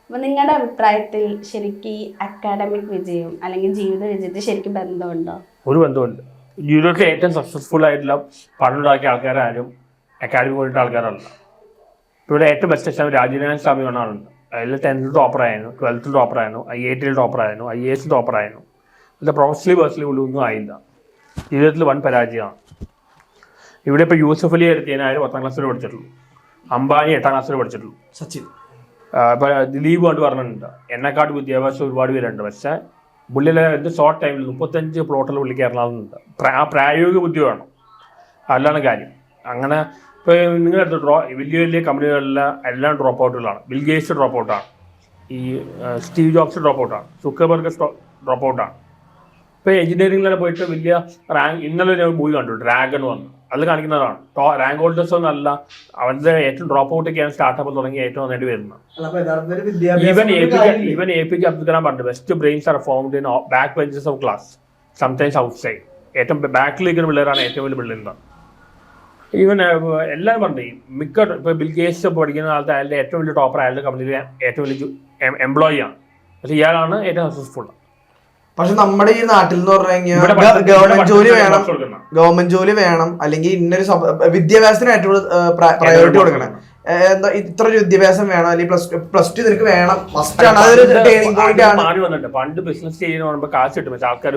അപ്പൊ നിങ്ങളുടെ അഭിപ്രായത്തിൽ ശരിക്കും ഈ അക്കാഡമിക് വിജയം അല്ലെങ്കിൽ ജീവിത വിജയത്തിൽ ശരിക്കും ബന്ധമുണ്ടോ? ഒരു ബന്ധമുണ്ട്. ജീവിതത്തിൽ ഏറ്റവും സക്സസ്ഫുൾ ആയിട്ടുള്ള പഠനം ഉണ്ടാക്കിയ ആൾക്കാരും അക്കാഡമി പോയിട്ട് ആൾക്കാരല്ല. ഇവിടെ ഏറ്റവും ബെസ്റ്റ് എക്സാം രാജീനാരായണ സ്വാമി എന്ന ആളുണ്ട്. അതിൽ 10th ടോപ്പറായിരുന്നു, 12th ടോപ്പറായിരുന്നു, IIT ടോപ്പറായിരുന്നു, IAS ടോപ്പറായിരുന്നു. ഇത് പ്രൊഫഷണലി പേഴ്സണലി ഒന്നും ആയില്ല. ജീവിതത്തിൽ വൻ പരാജയമാണ്. ഇവിടെ ഇപ്പോൾ യൂസഫ് അലി എടുത്തതിനായാലും 10ാം ക്ലാസ്സിൽ പഠിച്ചിട്ടുള്ളൂ, അംബാനി 8ാം ക്ലാസ്സിൽ പഠിച്ചിട്ടുള്ളൂ, സച്ചിൻ ഇപ്പോൾ ദിലീപ് കൊണ്ട് പറഞ്ഞിട്ടുണ്ട് എന്നെക്കാട്ട് വിദ്യാഭ്യാസം ഒരുപാട് പേരുണ്ട്. പക്ഷേ പുള്ളിയിലെ എന്ത് ഷോർട്ട് ടൈമിൽ 35 പ്ലോട്ടിൽ പുള്ളിക്ക് ഇറങ്ങാവുന്നുണ്ട്. ആ പ്രായോഗിക ബുദ്ധി വേണം, അല്ലാണ് കാര്യം. അങ്ങനെ ഇപ്പോൾ നിങ്ങളെടുത്ത് വലിയ വലിയ കമ്പനികളിലെ എല്ലാം ഡ്രോപ്പ് ഔട്ടുകളാണ്. ബിൽ ഗേറ്റ്സ് ഡ്രോപ്പ് ഔട്ടാണ്, ഈ സ്റ്റീവ് ജോബ്സ് ഡ്രോപ്പ് ഔട്ടാണ്, സുക്കർബർഗ് ഡ്രോപ്പ് ഔട്ടാണ്. ഇപ്പോൾ എഞ്ചിനീയറിംഗിലാണ് പോയിട്ട് വലിയ റാങ്ക്. ഇന്നലെ ഞാൻ മൂവി കണ്ടു, ഡ്രാഗൺ വന്നു. അത് കാണിക്കുന്നതാണ് റാങ്ക് ഹോൾഡേഴ്സ് ഒന്നല്ല, അവരുടെ ഏറ്റവും ഡ്രോപ്പ് ഔട്ടൊക്കെയാണ് സ്റ്റാർട്ടപ്പ് തുടങ്ങി ഏറ്റവും നന്നായിട്ട് വരുന്നത്. ഈവൻ APJ അബ്ദുൽ കലാം പറഞ്ഞു best brains are formed in back benches of class, sometimes outside. ഏറ്റവും ബാക്കിലിരിക്കുന്ന പിള്ളേരാണ് ഏറ്റവും വലിയ പിള്ളേർ. ഈവൻ എല്ലാവരും പറഞ്ഞു മിക്ക ഇപ്പോൾ ബിൽ ഗേറ്റ്സ് പഠിക്കുന്ന കാലത്ത് അയാളുടെ ഏറ്റവും വലിയ ടോപ്പർ അയാളുടെ കമ്പനിയിലെ ഏറ്റവും വലിയ എംപ്ലോയി ആണ്. പക്ഷേ ഇയാളാണ് ഏറ്റവും സക്സസ്ഫുൾ. പക്ഷെ നമ്മുടെ ഈ നാട്ടിൽ എന്ന് പറഞ്ഞു കഴിഞ്ഞാൽ ഗവൺമെന്റ് ജോലി വേണം, അല്ലെങ്കിൽ ഇന്നൊരു വിദ്യാഭ്യാസത്തിന് ഏറ്റവും പ്രയോറിറ്റി കൊടുക്കണം. എന്താ ഇത്ര ഒരു വിദ്യാഭ്യാസം വേണം, അല്ലെങ്കിൽ +2 നിനക്ക് വേണം, മസ്റ്റാണ്. അതൊരു ടേണിംഗ് പോയിന്റ് ആണ്. മാറി വന്നിട്ട് പണ്ട് ബിസിനസ് ചെയ്യുന്ന കാശ് കിട്ടും, പക്ഷെ ആൾക്കാർ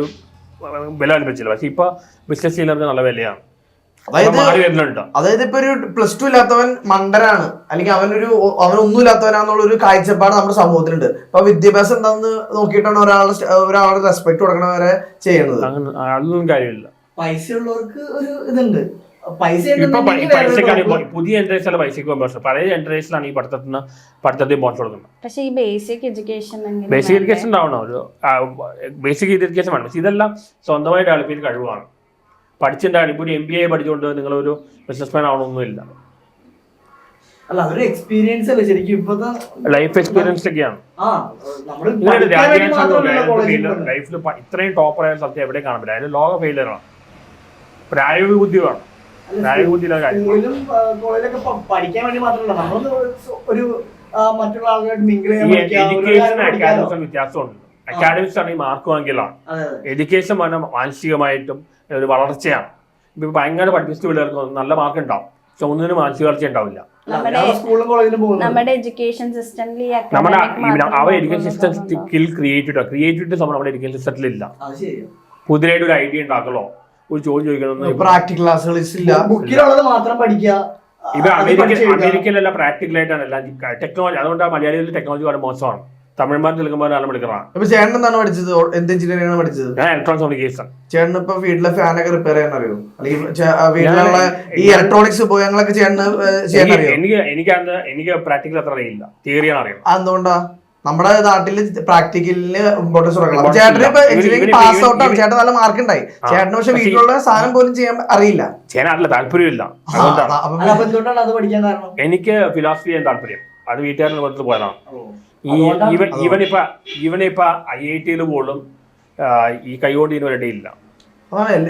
വില കൽപ്പിച്ചില്ല. പക്ഷെ ഇപ്പൊ ബിസിനസ് ചെയ്യുന്നവർക്ക് നല്ല വിലയാണ്. അതായത് ഇപ്പൊ ഒരു +2 ഇല്ലാത്തവൻ മണ്ടനാണ്, അല്ലെങ്കിൽ അവനൊന്നും ഇല്ലാത്തവനാന്നുള്ള ഒരു കാഴ്ചപ്പാട് നമ്മുടെ സമൂഹത്തിലുണ്ട്. അപ്പൊ വിദ്യാഭ്യാസം എന്താണെന്ന് നോക്കിയിട്ടാണ് ഒരാളുടെ റെസ്പെക്ട് കൊടുക്കണവരെ ചെയ്യുന്നത്. അതൊന്നും കാര്യമില്ല. പൈസ ഉള്ളവർക്ക് ഒരു ഇതുണ്ട്. പുതിയ ജനറേഷനിലെ പൈസക്ക് മോശം, പഴയ ജനറേഷനിലാണ് ഈ പഠിത്തത്തിൽ മോശം കൊടുക്കുന്നത്. പക്ഷേ ഈ ബേസിക് എഡ്യൂക്കേഷൻ ഉണ്ടാവണം, ഒരു ബേസിക് എഡ്യൂക്കേഷൻ വേണം. പക്ഷെ ഇതെല്ലാം സ്വന്തമായി ഡെവലപ്പ് ചെയ്ത് കഴിവാണ്. പഠിച്ചിട്ടാണ് ഇപ്പോൾ ഒരു MBA പഠിച്ചുകൊണ്ട് നിങ്ങളൊരു ബിസിനസ്മാൻ ആവണമെന്നില്ല. അല്ല, അതൊരു എക്സ്പീരിയൻസ് അല്ലേ ശരിക്കും, ഇപ്പോഴത്തെ ലൈഫ് എക്സ്പീരിയൻസ് ഒക്കെയാണ്. ലൈഫിൽ ഇത്രയും ടോപ്പറായ സ്ഥലത്ത് എവിടെ കാണാൻ പറ്റില്ല. അതിന് ലോക ഫെയിലറാണ്. പ്രായോഗിക ബുദ്ധി വേണം. പ്രായോഗിക ബുദ്ധിയിലാണ് കാര്യം. പഠിക്കാൻ വേണ്ടി മാത്രമല്ല, നമ്മളൊന്ന് ഒരു മറ്റുള്ള ആളുകളായിട്ട് മിങ്കിൾ എഡ്യൂക്കേഷൻ അക്കാഡമിക്സ് വ്യത്യാസമുണ്ട്. അക്കാഡമിക്സ് ആണെങ്കിൽ മാർക്ക് വാങ്ങിയതാണ്. എഡ്യൂക്കേഷൻ മാനസികമായിട്ടും ഒരു വളർച്ചയാണ്. ഇപ്പൊ ഭയങ്കര പഠിപ്പിച്ച പിള്ളേർക്ക് നല്ല മാർക്ക് ഉണ്ടാവും, പക്ഷെ ഒന്നിനും മാനസിക വളർച്ച ഉണ്ടാവില്ല. നമ്മുടെ എഡ്യൂക്കേഷൻ സിസ്റ്റത്തിൽ ക്രിയേറ്റിവിറ്റി നമ്മുടെ എഡ്യൂക്കേഷൻ സിസ്റ്റത്തിൽ ഇല്ല. പുതിയതായിട്ട് ഒരു ഐഡിയ ഉണ്ടാക്കലോ ഒരു ചോദ്യം ചോദിക്കണം, പ്രാക്ടിക്കൽ ക്ലാസ്സുകൾ മാത്രം പഠിക്കുക. ഇപ്പൊ അമേരിക്കയിലെല്ലാം പ്രാക്ടിക്കലായിട്ടാണ് എല്ലാം ടെക്നോളജി. അതുകൊണ്ടാണ് മലയാളികളിൽ ടെക്നോളജി വളരെ മോശമാണ്. തമിഴ്മാർ തെലുങ്കുമാർ എടുക്കണം. ഇപ്പൊ ചേട്ടൻ എന്താണ് പഠിച്ചത്? എന്ത് എഞ്ചിനീയറിംഗ് ആണ് പഠിച്ചത്? ഞാൻ ഇലക്ട്രോണിക്സ് കമ്മ്യൂണിക്കേഷൻ. ചേട്ടൻ ഇപ്പൊ വീട്ടിലെ ഫാനൊക്കെ റിപ്പയർ ചെയ്യാൻ അറിയോ? അല്ലെങ്കിൽ വീട്ടിലുള്ള ഈ ഇലക്ട്രോണിക്സ് ഉപയോഗങ്ങളൊക്കെ ചേട്ടന് ചെയ്യാൻ അറിയോ? എനിക്ക് പ്രാക്ടിക്കൽ അത്ര അറിയില്ല, തിയറിയാണ് അറിയാം. അതുകൊണ്ടാ നമ്മുടെ നാട്ടില് പ്രാക്ടിക്കലിന് ഇമ്പോർട്ടൻസ് കൊടുക്കണം. ചേട്ടന് ഇപ്പൊ എഞ്ചിനീയറിംഗ് പാസ് ഔട്ട് ആണ്, ചേട്ടൻ നല്ല മാർക്ക് ഉണ്ടായി. ചേട്ടന് പക്ഷെ വീട്ടിലുള്ള സാധനം പോലും ചെയ്യാൻ അറിയില്ല, ചെയ്യാൻ താല്പര്യമില്ല. അത് പഠിക്കാൻ കാരണം എനിക്ക് ഫിലോസഫി ചെയ്യാൻ താല്പര്യം. അത് വീട്ടുകാരുടെ പുറത്ത് പോയതാണ്. ഇവനിപ്പ IIT പോലും ഈ കൈകൊണ്ട് ഇല്ല.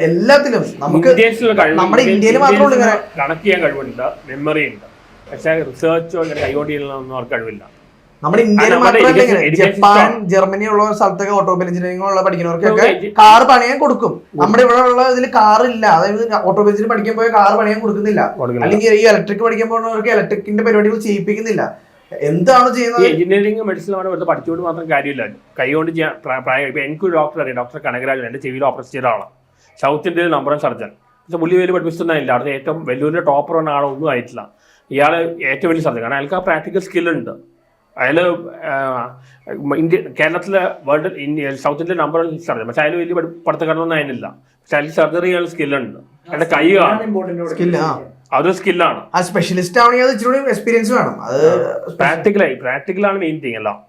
എല്ലാത്തിലും നമുക്ക് നമ്മുടെ ഇന്ത്യയിൽ മാത്രമേ കണക്ട് ചെയ്യാൻ കഴിവുണ്ട്, മെമ്മറി ഉണ്ട്. പക്ഷെ റിസർച്ചോ ഇങ്ങനെ കൈകൊണ്ട് ചെയ്യുന്നൊന്നും അവർക്ക് കഴിവില്ല. നമ്മുടെ ഇന്ത്യയിൽ മാത്രമല്ല, ജപ്പാൻ, ജർമ്മനി ഉള്ള സ്ഥലത്തൊക്കെ ഓട്ടോമൊബൈൽ എഞ്ചിനീയറിംഗ് ഉള്ള പഠിക്കുന്നവർക്കൊക്കെ കാർ പണിയാൻ കൊടുക്കും. നമ്മുടെ ഇവിടെ ഉള്ള ഇതിൽ കാറില്ല. അതായത് ഓട്ടോമൊബൈൽ എഞ്ചിനീയറിംഗ് പഠിക്കാൻ പോയ കാർ പണിയാൻ കൊടുക്കുന്നില്ല, അല്ലെങ്കിൽ ഈ ഇലക്ട്രിക് പഠിക്കാൻ പോകുന്നവർക്ക് ഇലക്ട്രിക്കിന്റെ പരിപാടികൾ ചെയ്യിപ്പിക്കുന്നില്ല. എന്താണ് ചെയ്യുന്നത്? എഞ്ചിനീയറിംഗ് മെഡിസിൻ പഠിച്ചുകൊണ്ട് മാത്രം കാര്യമില്ല, കൈകൊണ്ട് ചെയ്യാൻ. ഇപ്പൊ എനിക്കൊരു ഡോക്ടർ അറിയാം, ഡോക്ടർ കനകരാജൻ. എന്റെ ചെവിയിൽ ഓപ്പറേഷൻ ചെയ്ത ആളാണ്, സൗത്ത് ഇന്ത്യയിൽ നമ്പർ 1 സർജൻ. പക്ഷെ പുള്ളി വലിയ പഠിപ്പിച്ചിട്ടുണ്ടായില്ല. അവിടെ ഏറ്റവും വലിയൊരു ടോപ്പർ എന്ന ആളൊന്നും ആയിട്ടില്ല. ഇയാൾ ഏറ്റവും വലിയ സർജൻ, കാരണം അയാൾക്ക് ആ പ്രാക്ടിക്കൽ സ്കില്ലുണ്ട്. അയാൾ കേരളത്തിലെ സൗത്ത് ഇന്ത്യയിൽ നമ്പർ 1 സർജൻ. പക്ഷെ അയാൾ വലിയ പഠിത്തക്കാരനൊന്നും അതിനില്ല. പക്ഷെ അതിൽ സർജറി ചെയ്യാൻ സ്കില്ലുണ്ട്. അയാളുടെ കൈ കാണും, അതൊരു സ്കില്ലാണ്. സ്പെഷ്യലിസ്റ്റ് ആണെങ്കിൽ അത് ഇച്ചിരി എക്സ്പീരിയൻസ് വേണം. അത് പ്രാക്ടിക്കലാണ് മെയിൻ തിങ് എല്ലാം.